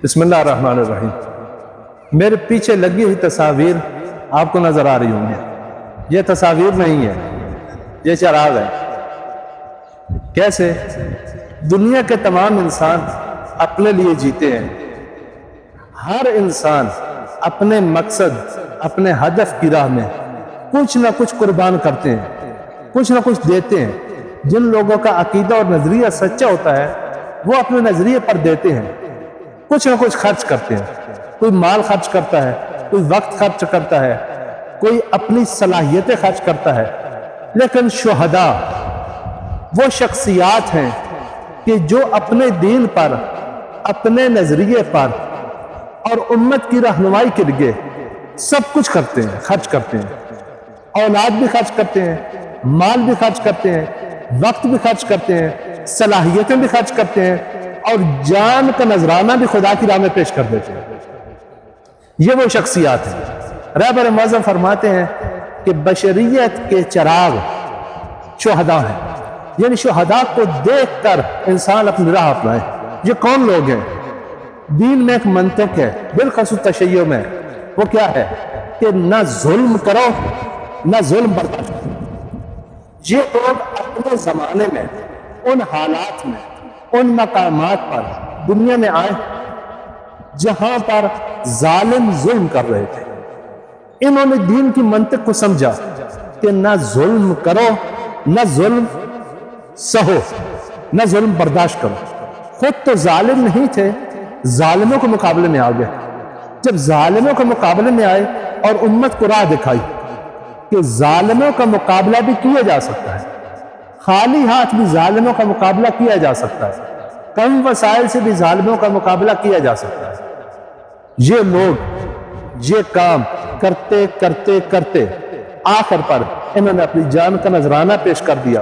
بسم اللہ الرحمن الرحیم۔ میرے پیچھے لگی ہوئی تصاویر آپ کو نظر آ رہی ہوں گی۔ یہ تصاویر نہیں ہے، یہ چراغ ہے۔ کیسے؟ دنیا کے تمام انسان اپنے لیے جیتے ہیں۔ ہر انسان اپنے مقصد، اپنے ہدف کی راہ میں کچھ نہ کچھ قربان کرتے ہیں، کچھ نہ کچھ دیتے ہیں۔ جن لوگوں کا عقیدہ اور نظریہ سچا ہوتا ہے وہ اپنے نظریے پر دیتے ہیں، کچھ نہ کچھ خرچ کرتے ہیں۔ کوئی مال خرچ کرتا ہے، کوئی وقت خرچ کرتا ہے، کوئی اپنی صلاحیتیں خرچ کرتا ہے۔ لیکن شہداء وہ شخصیات ہیں کہ جو اپنے دین پر، اپنے نظریے پر اور امت کی رہنمائی کے لیے سب کچھ کرتے ہیں، خرچ کرتے ہیں۔ اولاد بھی خرچ کرتے ہیں، مال بھی خرچ کرتے ہیں، وقت بھی خرچ کرتے ہیں، صلاحیتیں بھی خرچ کرتے ہیں، اور جان کا نذرانہ بھی خدا کی راہ میں پیش کر دیتے ہیں۔ یہ وہ شخصیات ہیں۔ رہبر معظم فرماتے ہیں کہ بشریت کے چراغ شہداء ہیں، یعنی شہداء کو دیکھ کر انسان اپنی راہ اپنائے۔ یہ کون لوگ ہیں؟ دین میں ایک منطق ہے، بالخصوص تشیع میں، وہ کیا ہے کہ نہ ظلم کرو نہ ظلم برداشت کرو۔ یہ لوگ اپنے زمانے میں ان حالات میں، ان مقامات پر دنیا میں آئے جہاں پر ظالم ظلم کر رہے تھے۔ انہوں نے دین کی منطق کو سمجھا کہ نہ ظلم کرو نہ ظلم سہو، نہ ظلم برداشت کرو۔ خود تو ظالم نہیں تھے، ظالموں کے مقابلے میں آ گئے۔ جب ظالموں کے مقابلے میں آئے اور امت کو راہ دکھائی کہ ظالموں کا مقابلہ بھی کیا جا سکتا ہے، خالی ہاتھ بھی ظالموں کا مقابلہ کیا جا سکتا ہے، کم وسائل سے بھی ظالموں کا مقابلہ کیا جا سکتا ہے۔ یہ لوگ یہ کام کرتے کرتے کرتے آخر پر انہوں نے اپنی جان کا نذرانہ پیش کر دیا۔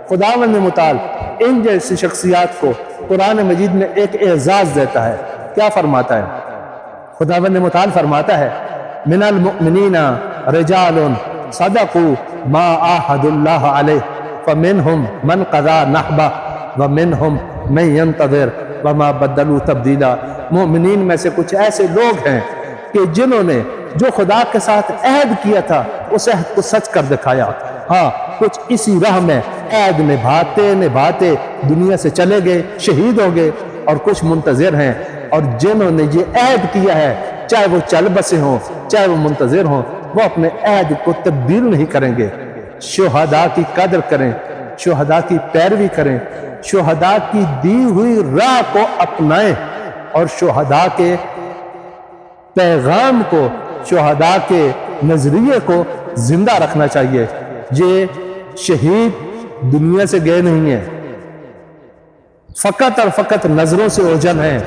خداوند متعال ان جیسی شخصیات کو قرآن مجید میں ایک اعزاز دیتا ہے۔ کیا فرماتا ہے؟ خداوند متعال فرماتا ہے من المؤمنین رجال صدقوا ما عاهدوا اللہ علیہ فمنہم من قضى نحبہ ومنہم من ينتظر وما بدلوا تبدیلا۔ مومنین میں سے کچھ ایسے لوگ ہیں کہ جنہوں نے جو خدا کے ساتھ عہد کیا تھا اس عہد کو سچ کر دکھایا۔ ہاں، کچھ اسی راہ میں عہد نبھاتے نبھاتے دنیا سے چلے گئے، شہید ہو گئے، اور کچھ منتظر ہیں۔ اور جنہوں نے یہ عہد کیا ہے، چاہے وہ چل بسے ہوں چاہے وہ منتظر ہوں، وہ اپنے عہد کو تبدیل نہیں کریں گے۔ شہداء کی قدر کریں، شہداء کی پیروی کریں، شہداء کی دی ہوئی راہ کو اپنائیں، اور شہداء کے پیغام کو، شہداء کے نظریے کو زندہ رکھنا چاہیے۔ یہ شہید دنیا سے گئے نہیں ہیں، فقط اور فقط نظروں سے اوجھل ہیں،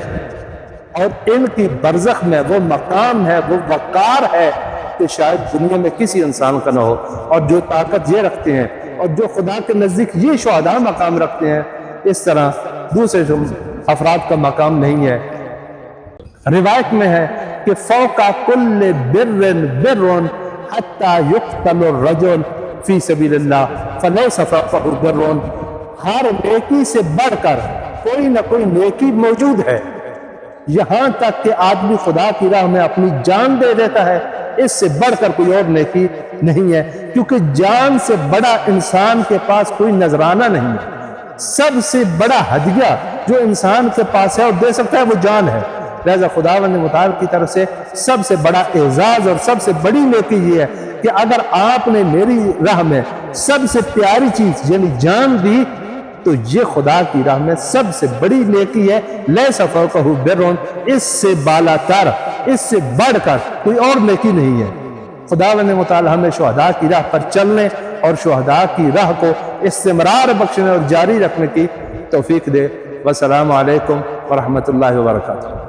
اور ان کی برزخ میں وہ مقام ہے، وہ وقار ہے کہ شاید دنیا میں کسی انسان کا نہ ہو۔ اور جو طاقت یہ رکھتے ہیں اور جو خدا کے نزدیک یہ شہداء مقام رکھتے ہیں، اس طرح دوسرے افراد کا مقام نہیں ہے۔ روایت میں ہے کہ فوق کل بر بر حتی یقتل الرجل فی سبیل اللہ فلیس فوقہ بر۔ ہر نیکی سے بڑھ کر کوئی نہ کوئی نیکی موجود ہے، یہاں تک کہ آدمی خدا کی راہ میں اپنی جان دے دیتا ہے، اس سے بڑھ کر کوئی اور نیکی نہیں ہے، کیونکہ جان سے بڑا انسان کے پاس کوئی نذرانہ نہیں ہے۔ سب سے بڑا ہدیہ جو انسان کے پاس ہے اور دے سکتا ہے وہ جان ہے۔ لہذا خداوند متعال کی طرف سے سب سے بڑا اعزاز اور سب سے بڑی نیکی یہ ہے کہ اگر آپ نے میری راہ میں سب سے پیاری چیز یعنی جان دی تو یہ خدا کی راہ میں سب سے بڑی نیکی ہے۔ لیس فوقہ بر، اس سے بالا تر، اس سے بڑھ کر کوئی اور نیکی نہیں ہے۔ خداوند متعال ہمیں شہداء کی راہ پر چلنے اور شہداء کی راہ کو استمرار بخشنے اور جاری رکھنے کی توفیق دے۔ والسلام علیکم ورحمۃ اللہ وبرکاتہ۔